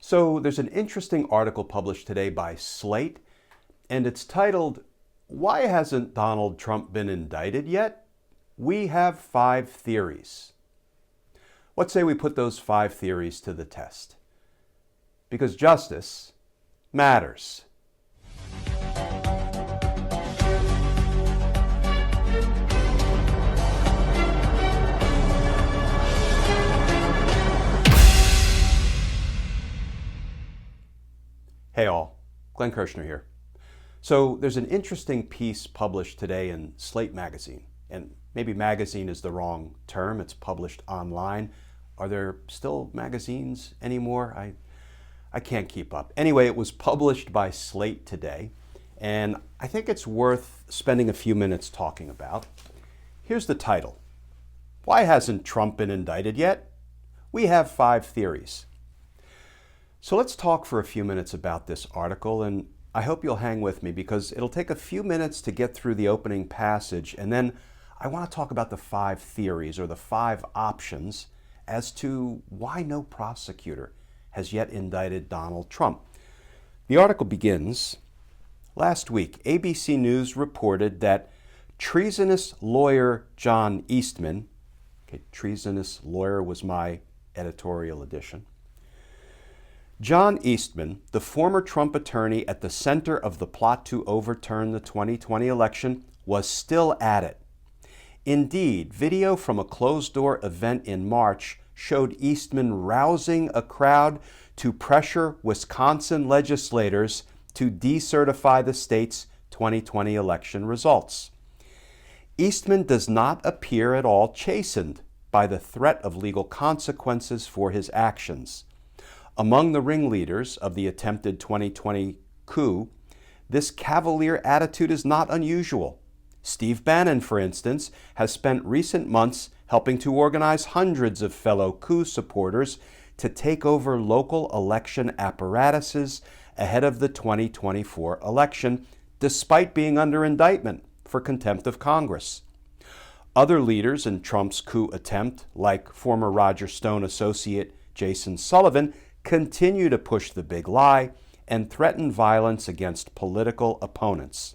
So there's an interesting article published today by Slate, and it's titled, "Why Hasn't Donald Trump Been Indicted Yet? We Have 5 Theories." What say we put those 5 theories to the test? Because justice matters. Hey all, Glenn Kirshner here. So there's an interesting piece published today in Slate magazine, and maybe magazine is the wrong term, it's published online. Are there still magazines anymore? I can't keep up. Anyway, it was published by Slate today, and I think it's worth spending a few minutes talking about. Here's the title. Why hasn't Trump been indicted yet? We have 5 theories. So let's talk for a few minutes about this article, and I hope you'll hang with me because it'll take a few minutes to get through the opening passage, and then I want to talk about the 5 theories or the 5 options as to why no prosecutor has yet indicted Donald Trump. The article begins, last week, ABC News reported that treasonous lawyer John Eastman, treasonous lawyer was my editorial addition, John Eastman, the former Trump attorney at the center of the plot to overturn the 2020 election, was still at it. Indeed, video from a closed-door event in March showed Eastman rousing a crowd to pressure Wisconsin legislators to decertify the state's 2020 election results. Eastman does not appear at all chastened by the threat of legal consequences for his actions. Among the ringleaders of the attempted 2020 coup, this cavalier attitude is not unusual. Steve Bannon, for instance, has spent recent months helping to organize hundreds of fellow coup supporters to take over local election apparatuses ahead of the 2024 election, despite being under indictment for contempt of Congress. Other leaders in Trump's coup attempt, like former Roger Stone associate Jason Sullivan, continue to push the big lie and threaten violence against political opponents.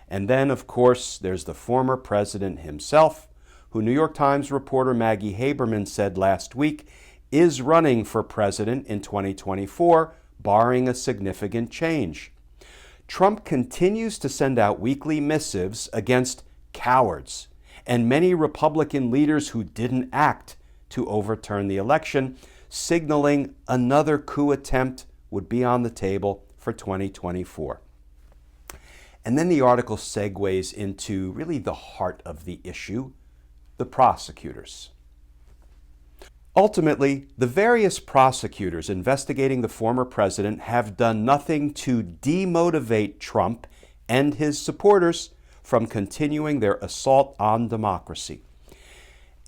And then, of course, there's the former president himself, who New York Times reporter Maggie Haberman said last week is running for president in 2024, barring a significant change. Trump continues to send out weekly missives against cowards and many Republican leaders who didn't act to overturn the election, signaling another coup attempt would be on the table for 2024. And then the article segues into really the heart of the issue, the prosecutors. Ultimately, the various prosecutors investigating the former president have done nothing to demotivate Trump and his supporters from continuing their assault on democracy.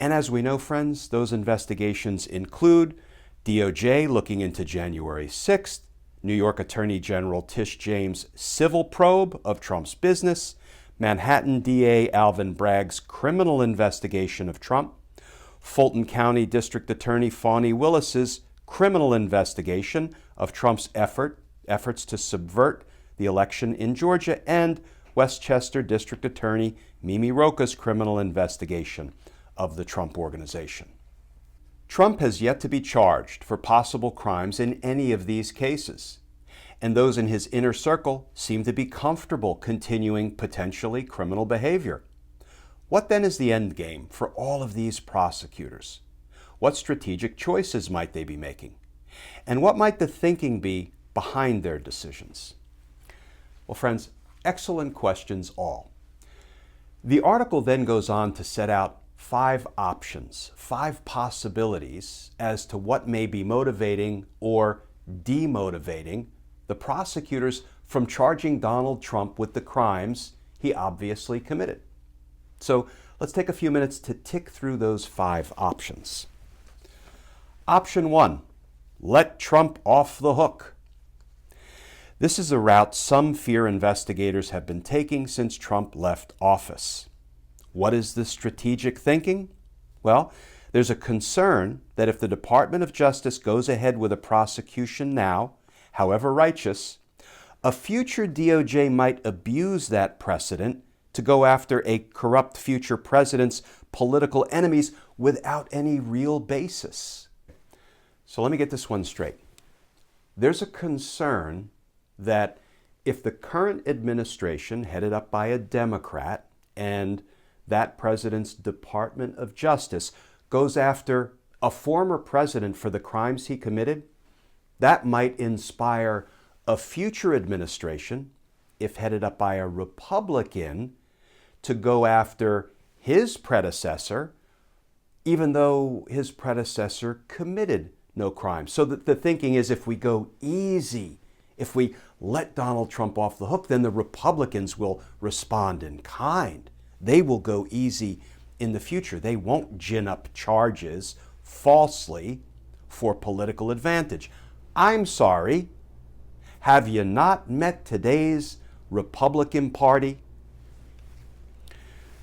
And as we know, friends, those investigations include DOJ looking into January 6th, New York Attorney General Tish James' civil probe of Trump's business, Manhattan DA Alvin Bragg's criminal investigation of Trump, Fulton County District Attorney Fani Willis's criminal investigation of Trump's efforts to subvert the election in Georgia, and Westchester District Attorney Mimi Rocah's criminal investigation of the Trump Organization. Trump has yet to be charged for possible crimes in any of these cases, and those in his inner circle seem to be comfortable continuing potentially criminal behavior. What then is the end game for all of these prosecutors? What strategic choices might they be making? And what might the thinking be behind their decisions? Well, friends, excellent questions all. The article then goes on to set out 5 options, 5 possibilities as to what may be motivating or demotivating the prosecutors from charging Donald Trump with the crimes he obviously committed. So let's take a few minutes to tick through those 5 options. Option 1, let Trump off the hook. This is a route some fear investigators have been taking since Trump left office. What is the strategic thinking? Well, There's a concern that if the Department of Justice goes ahead with a prosecution now, however righteous, a future DOJ might abuse that precedent to go after a corrupt future president's political enemies without any real basis. So let me get this one straight. There's a concern that if the current administration, headed up by a Democrat, and that president's Department of Justice goes after a former president for the crimes he committed, that might inspire a future administration, if headed up by a Republican, to go after his predecessor, even though his predecessor committed no crime. So that the thinking is, if we go easy, if we let Donald Trump off the hook, then the Republicans will respond in kind. They will go easy in the future. They won't gin up charges falsely for political advantage. I'm sorry. Have you not met today's Republican Party?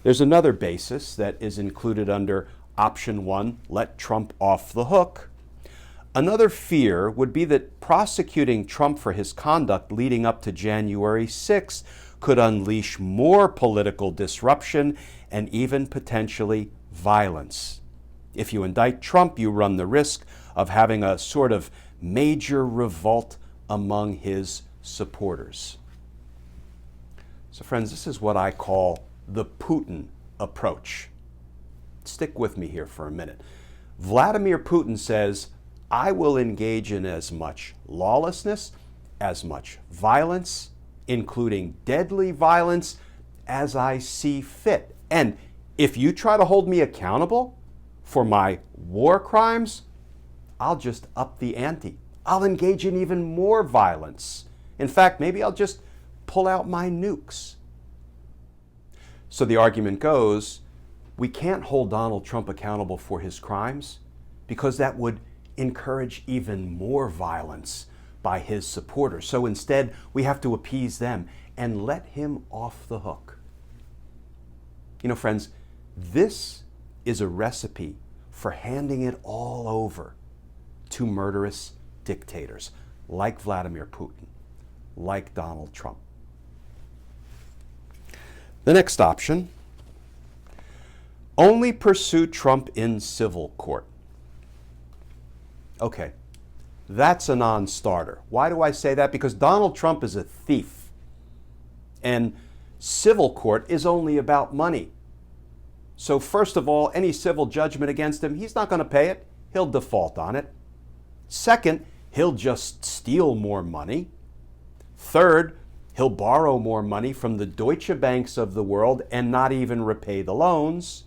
There's another basis that is included under option 1, let Trump off the hook. Another fear would be that prosecuting Trump for his conduct leading up to January 6th could unleash more political disruption and even potentially violence. If you indict Trump, you run the risk of having a sort of major revolt among his supporters. So friends, this is what I call the Putin approach. Stick with me here for a minute. Vladimir Putin says, I will engage in as much lawlessness, as much violence, including deadly violence, as I see fit. And if you try to hold me accountable for my war crimes, I'll just up the ante. I'll engage in even more violence. In fact, maybe I'll just pull out my nukes. So the argument goes, we can't hold Donald Trump accountable for his crimes because that would encourage even more violence by his supporters. So instead, we have to appease them and let him off the hook. You know, friends, this is a recipe for handing it all over to murderous dictators like Vladimir Putin, like Donald Trump. The next option, only pursue Trump in civil court. Okay, that's a non-starter. Why do I say that? Because Donald Trump is a thief, and civil court is only about money. So first of all, any civil judgment against him, he's not going to pay it. He'll default on it. Second, he'll just steal more money. Third, he'll borrow more money from the Deutsche Banks of the world and not even repay the loans.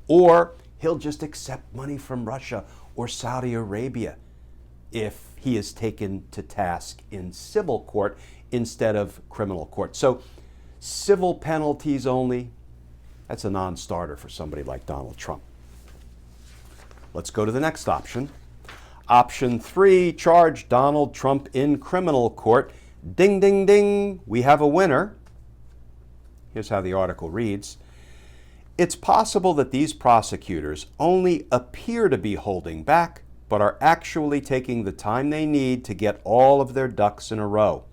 Or he'll just accept money from Russia or Saudi Arabia if he is taken to task in civil court instead of criminal court. So civil penalties only, that's a non-starter for somebody like Donald Trump. Let's go to the next option. Option 3, charge Donald Trump in criminal court. Ding, ding, ding, we have a winner. Here's how the article reads. It's possible that these prosecutors only appear to be holding back, but are actually taking the time they need to get all of their ducks in a row.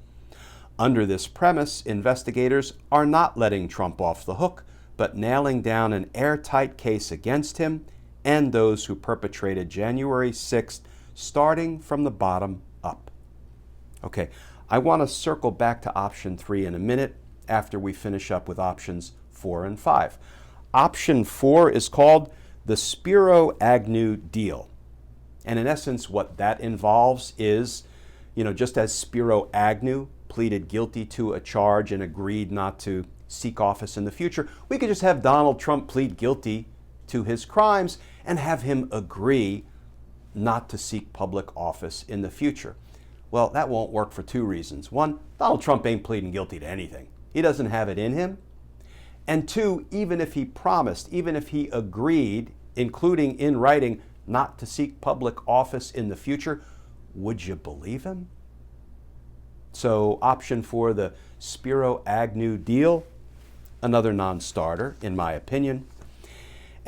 Under this premise, investigators are not letting Trump off the hook, but nailing down an airtight case against him and those who perpetrated January 6th, starting from the bottom up. Okay, I want to circle back to option 3 in a minute after we finish up with options 4 and 5. Option 4 is called the Spiro Agnew deal. And in essence, what that involves is, just as Spiro Agnew pleaded guilty to a charge and agreed not to seek office in the future, we could just have Donald Trump plead guilty to his crimes and have him agree not to seek public office in the future. Well, that won't work for 2 reasons. 1, Donald Trump ain't pleading guilty to anything. He doesn't have it in him. And 2, even if he promised, even if he agreed, including in writing, not to seek public office in the future, would you believe him? So option 4, the Spiro Agnew deal, another non-starter, in my opinion.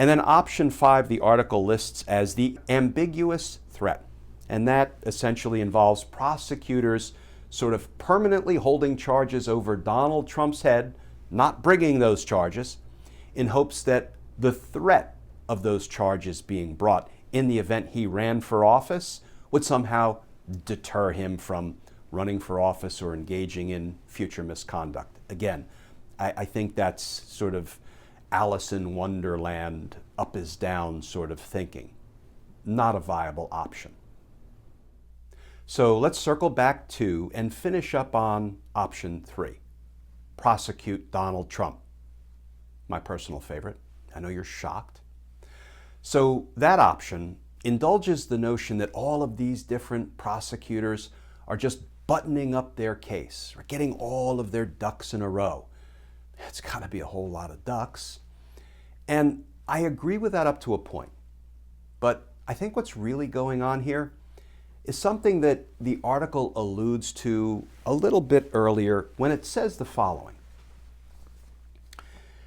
And then option 5, the article lists as the ambiguous threat. And that essentially involves prosecutors sort of permanently holding charges over Donald Trump's head, not bringing those charges, in hopes that the threat of those charges being brought in the event he ran for office would somehow deter him from running for office or engaging in future misconduct. Again, I think that's sort of Alice in Wonderland, up is down sort of thinking. Not a viable option. So let's circle back to and finish up on option 3. Prosecute Donald Trump. My personal favorite. I know you're shocked. So that option indulges the notion that all of these different prosecutors are just buttoning up their case, or getting all of their ducks in a row. It's got to be a whole lot of ducks. And I agree with that up to a point. But I think what's really going on here is something that the article alludes to a little bit earlier when it says the following.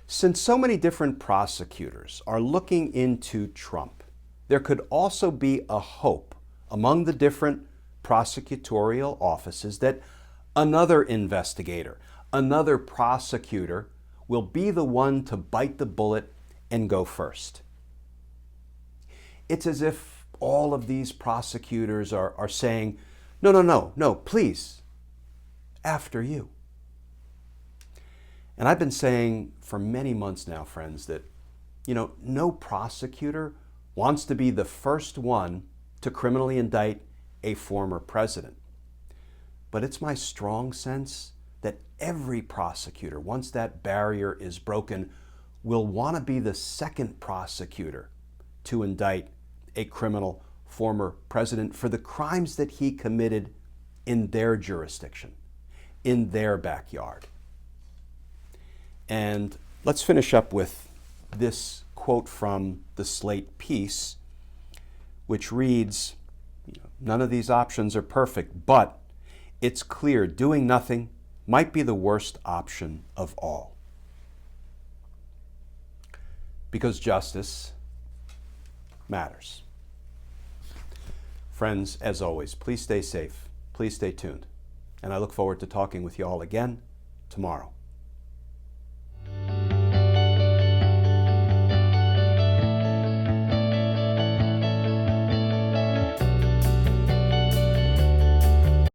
Since so many different prosecutors are looking into Trump, there could also be a hope among the different prosecutorial offices that another investigator, another prosecutor will be the one to bite the bullet and go first. It's as if all of these prosecutors are saying, no, please, after you. And I've been saying for many months now, friends, that, no prosecutor wants to be the first one to criminally indict a former president. But it's my strong sense that every prosecutor, once that barrier is broken, will want to be the second prosecutor to indict a criminal former president for the crimes that he committed in their jurisdiction, in their backyard. And let's finish up with this quote from the Slate piece, which reads, none of these options are perfect, but it's clear doing nothing might be the worst option of all. Because justice matters. Friends, as always, please stay safe, please stay tuned, and I look forward to talking with you all again tomorrow.